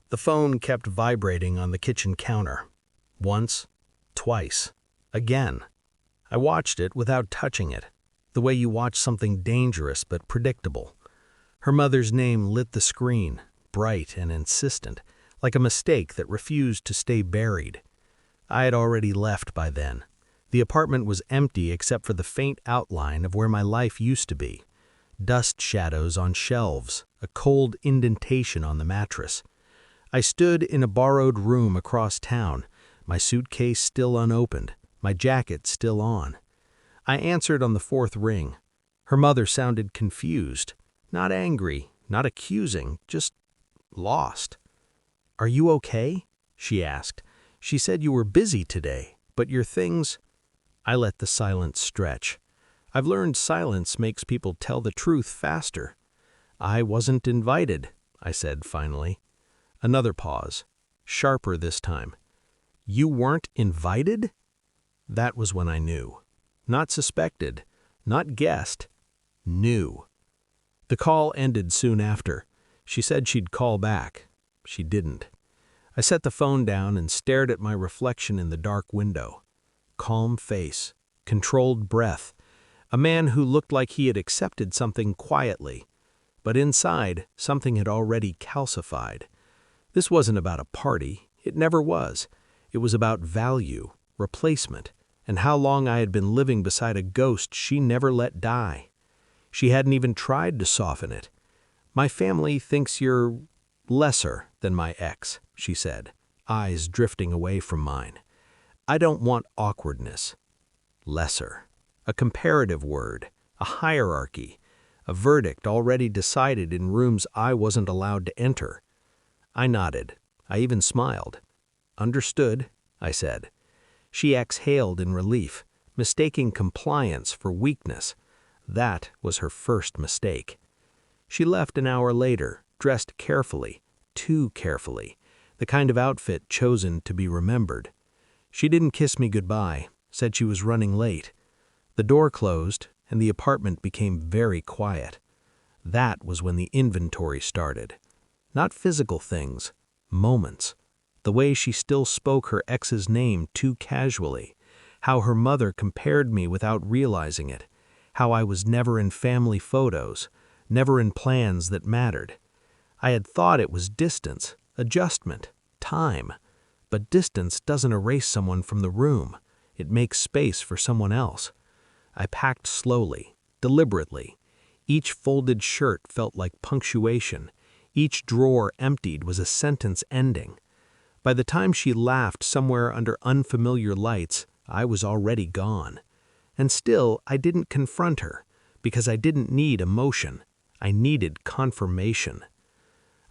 The phone kept vibrating on the kitchen counter. Once, twice, again. I watched it without touching it, the way you watch something dangerous but predictable. Her mother's name lit the screen, bright and insistent, like a mistake that refused to stay buried. I had already left by then. The apartment was empty except for the faint outline of where my life used to be. Dust shadows on shelves, a cold indentation on the mattress. I stood in a borrowed room across town, my suitcase still unopened, my jacket still on. I answered on the fourth ring. Her mother sounded confused, not angry, not accusing, just lost. "Are you okay?" she asked. "She said you were busy today, but your things—" I let the silence stretch. I've learned silence makes people tell the truth faster. "I wasn't invited," I said finally. Another pause, sharper this time. "You weren't invited?" That was when I knew. Not suspected, not guessed, knew. The call ended soon after. She said she'd call back. She didn't. I set the phone down and stared at my reflection in the dark window. Calm face, controlled breath, a man who looked like he had accepted something quietly. But inside, something had already calcified. This wasn't about a party. It never was. It was about value, replacement, and how long I had been living beside a ghost she never let die. She hadn't even tried to soften it. "My family thinks you're lesser than my ex," she said, eyes drifting away from mine. "I don't want awkwardness." Lesser. A comparative word, a hierarchy, a verdict already decided in rooms I wasn't allowed to enter. I nodded. I even smiled. "Understood," I said. She exhaled in relief, mistaking compliance for weakness. That was her first mistake. She left an hour later, dressed carefully, too carefully, the kind of outfit chosen to be remembered. She didn't kiss me goodbye, said she was running late. The door closed, and the apartment became very quiet. That was when the inventory started. Not physical things, moments. The way she still spoke her ex's name too casually, how her mother compared me without realizing it, how I was never in family photos, never in plans that mattered. I had thought it was distance, adjustment, time. But distance doesn't erase someone from the room. It makes space for someone else. I packed slowly, deliberately. Each folded shirt felt like punctuation. Each drawer emptied was a sentence ending. By the time she laughed somewhere under unfamiliar lights, I was already gone. And still, I didn't confront her, because I didn't need emotion. I needed confirmation.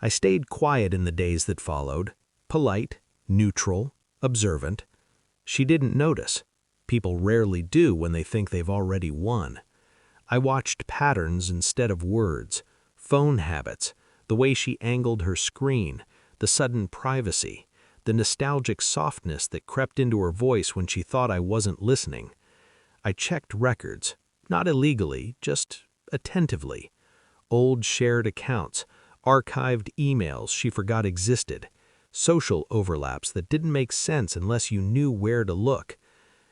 I stayed quiet in the days that followed, polite, neutral, observant. She didn't notice. People rarely do when they think they've already won. I watched patterns instead of words, phone habits, the way she angled her screen, the sudden privacy, the nostalgic softness that crept into her voice when she thought I wasn't listening. I checked records, not illegally, just attentively. Old shared accounts, archived emails she forgot existed, social overlaps that didn't make sense unless you knew where to look.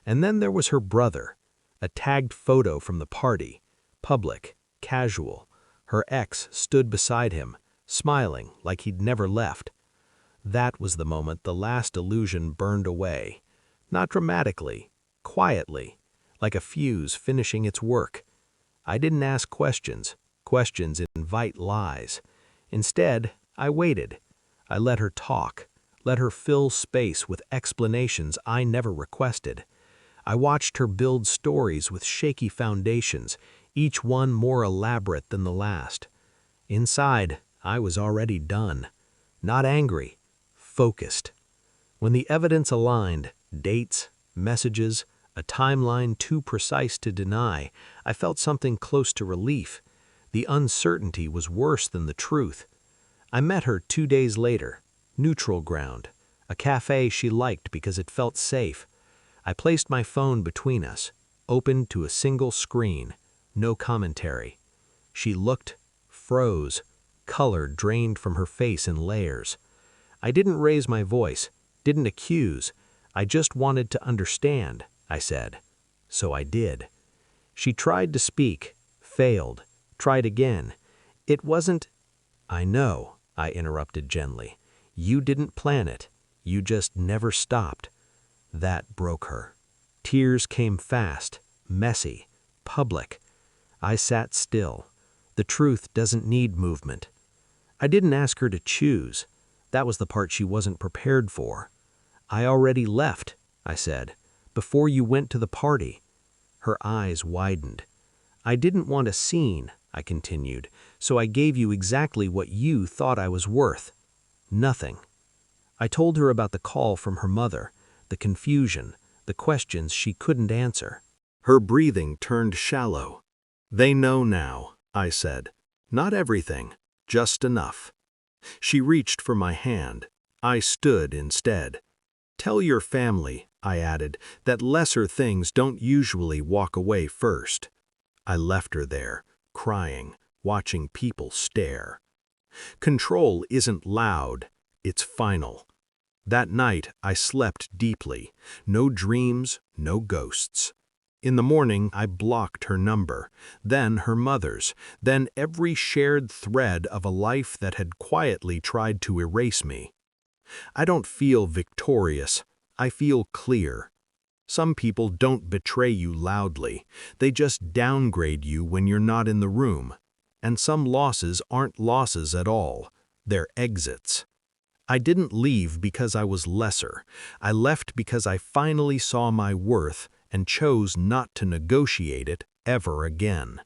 And then there was her brother, a tagged photo from the party, public, casual. Her ex stood beside him, smiling like he'd never left. That was the moment the last illusion burned away. Not dramatically, quietly, like a fuse finishing its work. I didn't ask questions. Questions invite lies. Instead, I waited. I let her talk, let her fill space with explanations I never requested. I watched her build stories with shaky foundations, each one more elaborate than the last. Inside, I was already done. Not angry, focused. When the evidence aligned, dates, messages, a timeline too precise to deny, I felt something close to relief. The uncertainty was worse than the truth. I met her 2 days later, neutral ground, a cafe she liked because it felt safe. I placed my phone between us, opened to a single screen, no commentary. She looked, froze, color drained from her face in layers. I didn't raise my voice, didn't accuse. I just wanted to understand, I said. So I did. She tried to speak, failed, tried again. It wasn't— I know, I interrupted gently. You didn't plan it. You just never stopped. That broke her. Tears came fast, messy, public. I sat still. The truth doesn't need movement. I didn't ask her to choose. That was the part she wasn't prepared for. I already left, I said, before you went to the party. Her eyes widened. I didn't want a scene, I continued, so I gave you exactly what you thought I was worth. Nothing. I told her about the call from her mother, the confusion, the questions she couldn't answer. Her breathing turned shallow. They know now, I said. Not everything, just enough. She reached for my hand. I stood instead. Tell your family, I added, that lesser things don't usually walk away first. I left her there, crying, watching people stare. Control isn't loud, it's final. That night I slept deeply. No dreams, no ghosts. In the morning I blocked her number, then her mother's, then every shared thread of a life that had quietly tried to erase me. I don't feel victorious, I feel clear. Some people don't betray you loudly, they just downgrade you when you're not in the room. And some losses aren't losses at all, they're exits. I didn't leave because I was lesser. I left because I finally saw my worth and chose not to negotiate it ever again.